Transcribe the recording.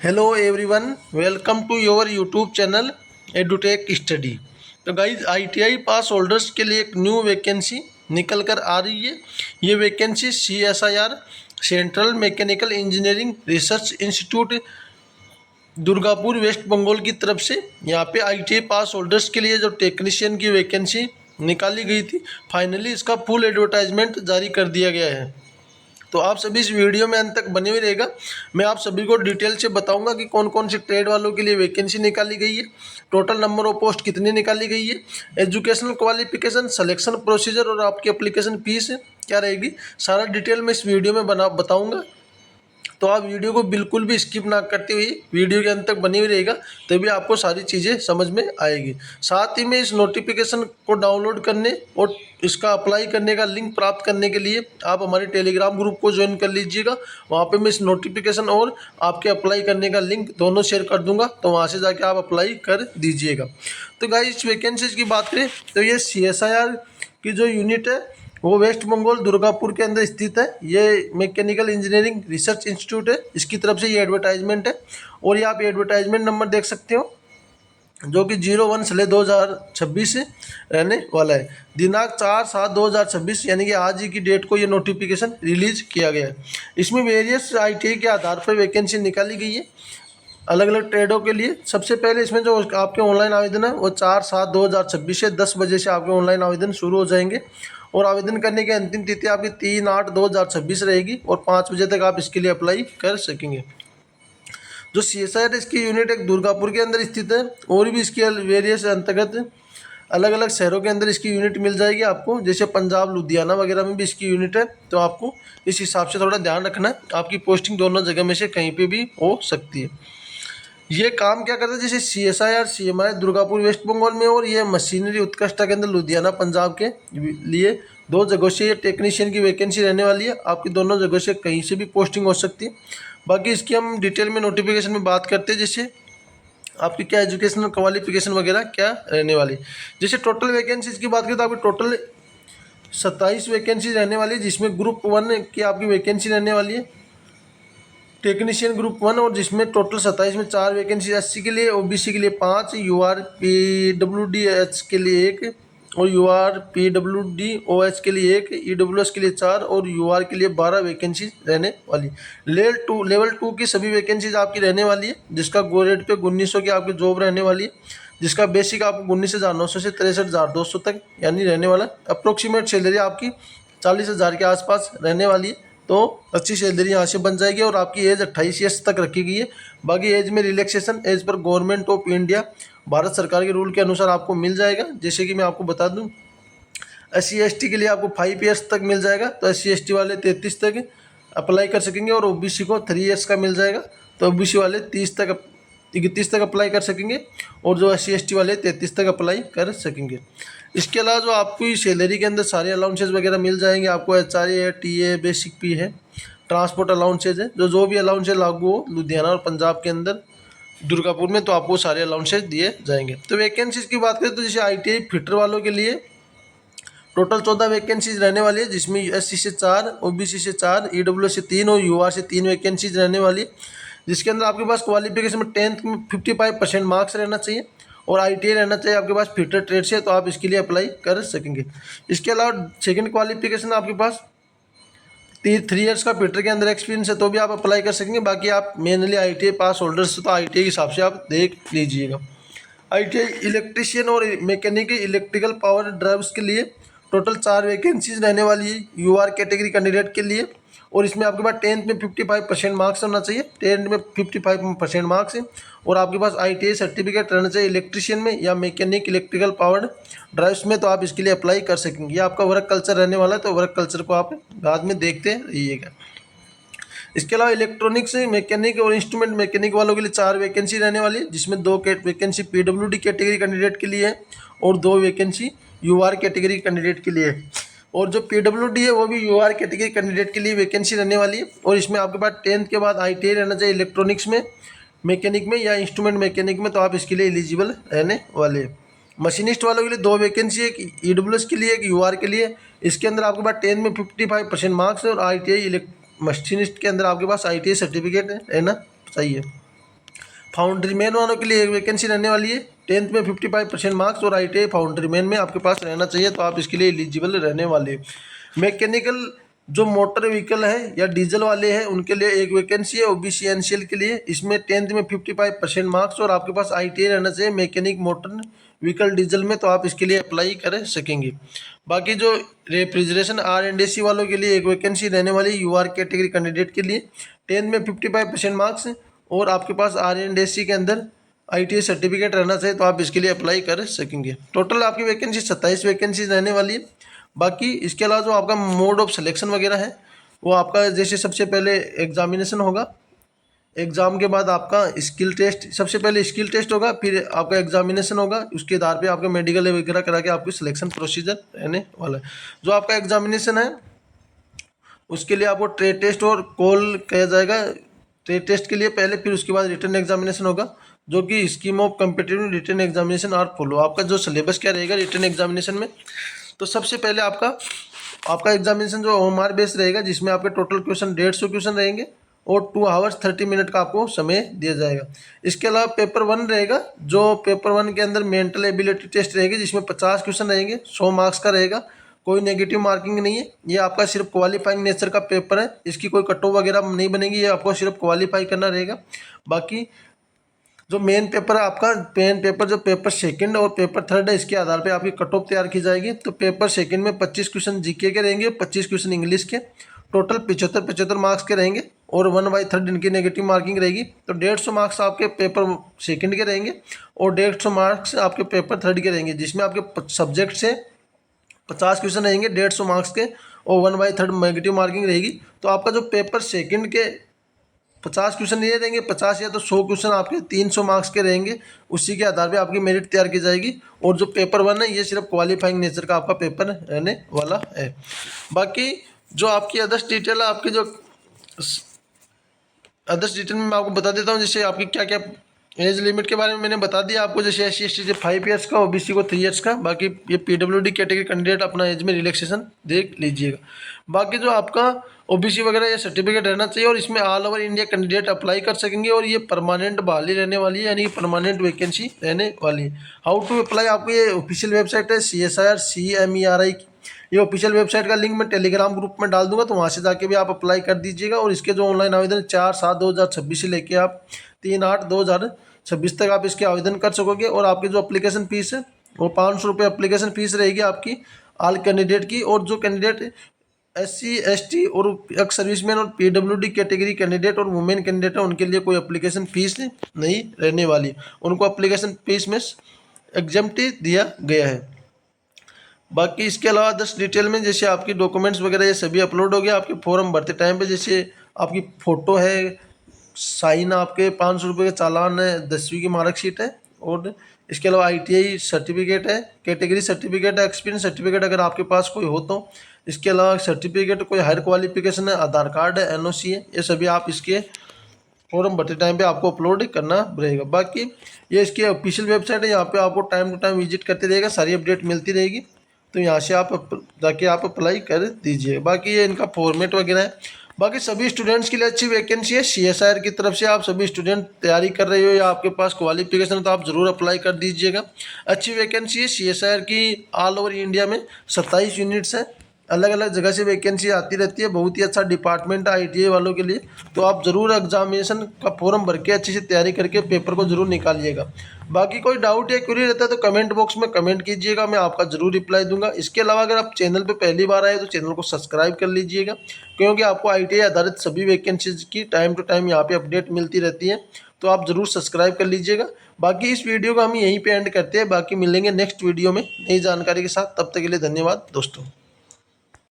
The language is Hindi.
Hello everyone, welcome to your YouTube channel Edutech Study. तो गाइज आईटीआई पास होल्डर्स के लिए एक न्यू वैकेंसी निकल कर आ रही है। ये vacancy CSIR Central Mechanical Engineering Research Institute Durgapur West Bengal की तरफ से यहाँ पे आईटीआई पास होल्डर्स के लिए जो टेक्नीशियन की वैकेंसी निकाली गई थी, फाइनली इसका फुल एडवर्टाइजमेंट जारी कर दिया गया है। तो आप सभी इस वीडियो में अंत तक बने हुए रहेगा। मैं आप सभी को डिटेल से बताऊंगा कि कौन कौन से ट्रेड वालों के लिए वैकेंसी निकाली गई है, टोटल नंबर ऑफ पोस्ट कितनी निकाली गई है, एजुकेशनल क्वालिफिकेशन, सिलेक्शन प्रोसीजर और आपकी एप्लीकेशन फीस क्या रहेगी, सारा डिटेल में इस वीडियो में बताऊंगा। तो आप वीडियो को बिल्कुल भी स्किप ना करते हुए वीडियो के अंत तक बनी हुई रहेगा, तभी आपको सारी चीज़ें समझ में आएगी। साथ ही में इस नोटिफिकेशन को डाउनलोड करने और इसका अप्लाई करने का लिंक प्राप्त करने के लिए आप हमारे टेलीग्राम ग्रुप को ज्वाइन कर लीजिएगा। वहाँ पे मैं इस नोटिफिकेशन और आपके अप्लाई करने का लिंक दोनों शेयर कर दूंगा, तो वहाँ से जाके आप अप्लाई कर दीजिएगा। तो गाइस, इस वैकेंसीज की बात करें तो ये सीएसआईआर की जो यूनिट है वो वेस्ट बंगाल दुर्गापुर के अंदर स्थित है। ये मैकेनिकल इंजीनियरिंग रिसर्च इंस्टीट्यूट है, इसकी तरफ से ये एडवर्टाइजमेंट है। और ये आप एडवर्टाइजमेंट नंबर देख सकते हो जो कि 01/2026 रहने वाला है। दिनांक 4/7/2026 यानी कि आज ही की डेट को ये नोटिफिकेशन रिलीज किया गया है। इसमें वेरियस आईटीआई के आधार पर वैकेंसी निकाली गई है अलग अलग ट्रेडों के लिए। सबसे पहले इसमें जो आपके ऑनलाइन आवेदन है वो 4/7/2026 से 10 बजे से आपके ऑनलाइन आवेदन शुरू हो जाएंगे और आवेदन करने की अंतिम तिथि आपकी 3/8/2026 रहेगी और 5 बजे तक आप इसके लिए अप्लाई कर सकेंगे। जो सीएसआईआर इसकी यूनिट एक दुर्गापुर के अंदर स्थित है और भी इसके वेरियस अंतर्गत अलग अलग शहरों के अंदर इसकी यूनिट मिल जाएगी आपको, जैसे पंजाब लुधियाना वगैरह में भी इसकी यूनिट है। तो आपको इस हिसाब से थोड़ा ध्यान रखना है, आपकी पोस्टिंग दोनों जगह में से कहीं पे भी हो सकती है। ये काम क्या करता है, जैसे CSIR CMI Durgapur West Bengal में और ये मशीनरी उत्कृष्टता केंद्र लुधियाना पंजाब के लिए दो जगहों से ये टेक्नीशियन की वैकेंसी रहने वाली है। आपकी दोनों जगहों से कहीं से भी पोस्टिंग हो सकती है। बाकी इसकी हम डिटेल में नोटिफिकेशन में बात करते हैं, जैसे आपकी क्या एजुकेशनल क्वालिफिकेशन वगैरह क्या रहने वाली। जैसे टोटल वैकेंसीज की बात करें तो आपकी टोटल 27 वैकेंसी रहने वाली है, जिसमें ग्रुप 1 की आपकी वैकेंसी रहने वाली है टेक्नीशियन ग्रुप 1, और जिसमें टोटल 27 में 4 वैकेंसी एससी के लिए, ओबीसी के लिए 5, यूआर पीडब्ल्यूडी एच के लिए 1 और यूआर पीडब्ल्यूडी ओएच के लिए 1, ईडब्ल्यूएस के लिए 4 और यूआर के लिए 12 वैकेंसी रहने वाली। लेवल 2 की सभी वैकेंसीज आपकी रहने वाली है, जिसका गो रेट पे 1900 की आपकी जॉब रहने वाली है, जिसका बेसिक आपको 19,900 से 63,200 तक यानी रहने वाला। अप्रोक्सीमेट सैलरी आपकी 40,000 के आसपास रहने वाली है, तो अच्छी सैलरी यहाँ से बन जाएगी। और आपकी एज 28 ईयर्स तक रखी गई है। बाकी एज में रिलैक्सेशन एज पर गवर्नमेंट ऑफ इंडिया भारत सरकार के रूल के अनुसार आपको मिल जाएगा। जैसे कि मैं आपको बता दूं, SC/ST के लिए आपको 5 ईयर्स तक मिल जाएगा, तो SC/ST वाले 33 तक अप्लाई कर सकेंगे और ओबीसी को 3 ईयर्स का मिल जाएगा, तो ओबीसी वाले 31 तक अप्लाई कर सकेंगे और जो SC/ST वाले 33 तक अप्लाई कर सकेंगे। इसके अलावा जो आपको सैलरी के अंदर सारे अलाउंसेस वगैरह मिल जाएंगे, आपको HRA है, TA बेसिक पी है, ट्रांसपोर्ट अलाउंसेज है, जो भी अलाउंसेज लागू हो लुधियाना और पंजाब के अंदर दुर्गापुर में, तो आपको सारे अलाउंसेज दिए जाएंगे। तो वैकेंसीज की बात करें तो जैसे ITI फिटर वालों के लिए टोटल 14 वैकेंसीज रहने वाली है, जिसमें SC से 4, OBC से 4, EWS से 3 और UR से 3 वैकेंसीज रहने वाली है, जिसके अंदर आपके पास क्वालिफिकेशन में 10th में 55% मार्क्स रहना चाहिए और ITI रहना चाहिए आपके पास फिटर ट्रेड से, तो आप इसके लिए अप्लाई कर सकेंगे। इसके अलावा सेकंड क्वालिफिकेशन आपके पास 3 ईयर्स का फिटर के अंदर एक्सपीरियंस है, तो भी आप अप्लाई कर सकेंगे। बाकी आप मेनली ITI पास होल्डर्स, तो ITI के हिसाब से आप देख लीजिएगा। ITI इलेक्ट्रीशियन और मैकेनिक इलेक्ट्रिकल पावर ड्राइव्स के लिए टोटल 4 वैकेंसीज रहने वाली है UR कैटेगरी कैंडिडेट के लिए, और इसमें आपके पास 10th में 55% मार्क्स होना चाहिए, 10th में 55% मार्क्स है, और आपके पास ITI सर्टिफिकेट रहना चाहिए इलेक्ट्रीशियन में या मैकेनिक इलेक्ट्रिकल पावर्ड ड्राइव्स में, तो आप इसके लिए अप्लाई कर सकेंगे। ये आपका वर्क कल्चर रहने वाला है, तो वर्क कल्चर को आप बाद में देखते रहिएगा। इसके अलावा इलेक्ट्रॉनिक्स मैकेनिक और इंस्ट्रूमेंट मैकेनिक वालों के लिए 4 वैकेंसी रहने वाली है, जिसमें 2 वैकेंसी PWD कैटेगरी कैंडिडेट के लिए है और 2 वैकेंसी UR कैटेगरी कैंडिडेट के लिए है। और जो PWD है वो भी UR कैटेगरी कैंडिडेट के लिए वैकेंसी रहने वाली है, और इसमें आपके पास 10th के बाद ITI रहना चाहिए इलेक्ट्रॉनिक्स में, मैकेनिक में या इंस्ट्रूमेंट मैकेनिक में, तो आप इसके लिए एलिजिबल रहने वाले हैं। मशीनिस्ट वालों के लिए 2 वैकेंसी है, एक EWS के लिए, एक UR के लिए। इसके अंदर आपके पास 10th में 55% मार्क्स है और ITI मशीनिस्ट के अंदर आपके पास ITI सर्टिफिकेट रहना चाहिए। फाउंड्री मैन वालों के लिए एक वैकेंसी रहने वाली है। 10th में 55% मार्क्स और ITI फाउंड्री मैन में आपके पास रहना चाहिए, तो आप इसके लिए एलिजिबल रहने वाले। मैकेनिकल जो मोटर व्हीकल है या डीजल वाले हैं उनके लिए एक वैकेंसी है OBC NCL के लिए। इसमें 10th में 55% मार्क्स और आपके पास ITI रहना चाहिए मैकेनिक मोटर व्हीकल डीजल में, तो आप इसके लिए अप्लाई कर सकेंगे। बाकी जो रेफ्रिजरेशन R&AC वालों के लिए एक वैकेंसी रहने वाली UR कैटेगरी कैंडिडेट के लिए। 10th में 55% मार्क्स और आपके पास R&AC के अंदर ITI सर्टिफिकेट रहना चाहिए, तो आप इसके लिए अप्लाई कर सकेंगे। टोटल आपकी वैकेंसी 27 वैकेंसी रहने वाली है। बाकी इसके अलावा जो आपका मोड ऑफ सिलेक्शन वगैरह है वो आपका जैसे सबसे पहले एग्जामिनेशन होगा, एग्ज़ाम के बाद आपका स्किल टेस्ट, सबसे पहले स्किल टेस्ट होगा, फिर आपका एग्जामिनेशन होगा, उसके आधार पे आपका मेडिकल वगैरह करा के आपकी सिलेक्शन प्रोसीजर रहने वाला है। जो आपका एग्जामिनेशन है उसके लिए आपको ट्रेड टेस्ट और कॉल किया जाएगा। ट्रेड टेस्ट के लिए पहले, फिर उसके बाद रिटर्न एग्जामिनेशन होगा, जो कि scheme of competitive written examination are follow. आपका जो सिलेबस क्या रहेगा रिटर्न एग्जामिनेशन में, तो सबसे पहले आपका एग्जामिनेशन जो OMR बेस रहेगा, जिसमें आपके टोटल क्वेश्चन 150 क्वेश्चन रहेंगे और 2 आवर्स 30 मिनट का आपको समय दिया जाएगा। इसके अलावा पेपर 1 रहेगा, जो पेपर 1 के अंदर मेंटल एबिलिटी टेस्ट रहेगी, जिसमें 50 क्वेश्चन रहेंगे, 100 मार्क्स का रहेगा, कोई नेगेटिव मार्किंग नहीं है। ये आपका सिर्फ क्वालिफाइंग नेचर का पेपर है, इसकी कोई कट ऑफ वगैरह नहीं बनेगी, ये आपको सिर्फ क्वालिफाई करना रहेगा। बाकी जो मेन पेपर है आपका, मेन पेपर जो पेपर सेकंड और पेपर थर्ड है, इसके आधार पे आपकी कट ऑफ तैयार की जाएगी। तो पेपर सेकंड में 25 क्वेश्चन जीके के रहेंगे, 25 क्वेश्चन इंग्लिश के, टोटल 75 मार्क्स के रहेंगे और 1/3 इनकी नेगेटिव मार्किंग रहेगी। तो 150 मार्क्स आपके पेपर सेकंड के रहेंगे और 150 मार्क्स आपके पेपर थर्ड के रहेंगे, जिसमें आपके सब्जेक्ट से 50 क्वेश्चन रहेंगे 150 मार्क्स के और 1/3 नेगेटिव मार्किंग रहेगी। तो आपका जो पेपर सेकंड के 50 क्वेश्चन ये रहेंगे, 50 या तो 100 क्वेश्चन आपके 300 मार्क्स के रहेंगे, उसी के आधार पे आपकी मेरिट तैयार की जाएगी। और जो पेपर 1 है ये सिर्फ क्वालिफाइंग नेचर का आपका पेपर रहने वाला है। बाकी जो आपकी अदर्स डिटेल है, आपकी जो अदर्स डिटेल में मैं आपको बता देता हूँ, जैसे आपकी क्या क्या एज लिमिट के बारे में मैंने बता दिया आपको, जैसे SC/ST से 5 ईयर्स का, OBC को 3 ईयर्स का। बाकी ये PWD कैटेगरी कैंडिडेट अपना एज में रिलैक्सेशन देख लीजिएगा। बाकी जो आपका OBC वगैरह ये सर्टिफिकेट रहना चाहिए और इसमें all over India candidate apply कर सकेंगे और ये परमानेंट बहाली रहने वाली है, यानी परमानेंट वैकेंसी रहने वाली है। हाउ टू अप्लाई, आपको ये ऑफिशियल वेबसाइट है CSIR CMERI की, ये ऑफिशियल वेबसाइट का लिंक मैं टेलीग्राम ग्रुप में डाल दूंगा, तो वहाँ से जाके भी आप अप्लाई कर दीजिएगा। और इसके जो ऑनलाइन आवेदन 4/7/2026 से लेके आप 3/8/2026 तक आप इसके आवेदन कर सकोगे। और आपकी जो अप्लीकेशन फ़ीस है वो 500 रुपये अप्लीकेशन फ़ीस रहेगी आपकी ऑल कैंडिडेट की। और जो कैंडिडेट SC/ST और एक्स सर्विसमैन और PWD कैटेगरी कैंडिडेट और वुमेन कैंडिडेट है, उनके लिए कोई अप्लीकेशन फ़ीस नहीं रहने वाली, उनको अप्लीकेशन फ़ीस में एग्जम्प्टी दिया गया है। बाकी इसके अलावा 10 डिटेल में जैसे आपकी डॉक्यूमेंट्स वगैरह ये सभी अपलोड हो गया आपके फॉर्म भरते टाइम पे, जैसे आपकी फ़ोटो है, साइन आपके 500 रुपये का चालान है, 10वीं की मार्कशीट है, और इसके अलावा ITI सर्टिफिकेट है, कैटेगरी सर्टिफिकेट है, एक्सपीरियंस सर्टिफिकेट अगर आपके पास कोई हो तो। इसके अलावा सर्टिफिकेट कोई हायर क्वालिफिकेशन है, आधार कार्ड है, NOC है, ये सभी आप इसके फॉर्म भरते टाइम पे आपको अपलोड करना रहेगा। बाकी ये इसकी ऑफिशियल वेबसाइट है, यहाँ पे आपको टाइम टू टाइम विजिट करते रहेगा, सारी अपडेट मिलती रहेगी, तो यहाँ से आप जाके आप अप्लाई कर दीजिए। बाकी ये इनका फॉर्मेट वगैरह है। बाकी सभी स्टूडेंट्स के लिए अच्छी वैकेंसी है CSIR की तरफ से। आप सभी स्टूडेंट तैयारी कर रहे हो या आपके पास क्वालिफिकेशन है तो आप ज़रूर अप्लाई कर दीजिएगा। अच्छी वैकेंसी है CSIR की, ऑल ओवर इंडिया में 27 यूनिट्स हैं, अलग अलग जगह से वैकेंसी आती रहती है। बहुत ही अच्छा डिपार्टमेंट है ITI वालों के लिए, तो आप ज़रूर एग्जामिनेशन का फॉर्म भर के अच्छे से तैयारी करके पेपर को ज़रूर निकालिएगा। बाकी कोई डाउट या क्वेरी रहता है तो कमेंट बॉक्स में कमेंट कीजिएगा, मैं आपका ज़रूर रिप्लाई दूंगा। इसके अलावा अगर आप चैनल पे पहली बार आए तो चैनल को सब्सक्राइब कर लीजिएगा, क्योंकि आपको ITI आधारित सभी वैकेंसीज की टाइम टू टाइम यहाँ पे अपडेट मिलती रहती है, तो आप ज़रूर सब्सक्राइब कर लीजिएगा। बाकी इस वीडियो को हम यहीं पे एंड करते हैं, बाकी मिलेंगे नेक्स्ट वीडियो में नई जानकारी के साथ। तब तक के लिए धन्यवाद दोस्तों।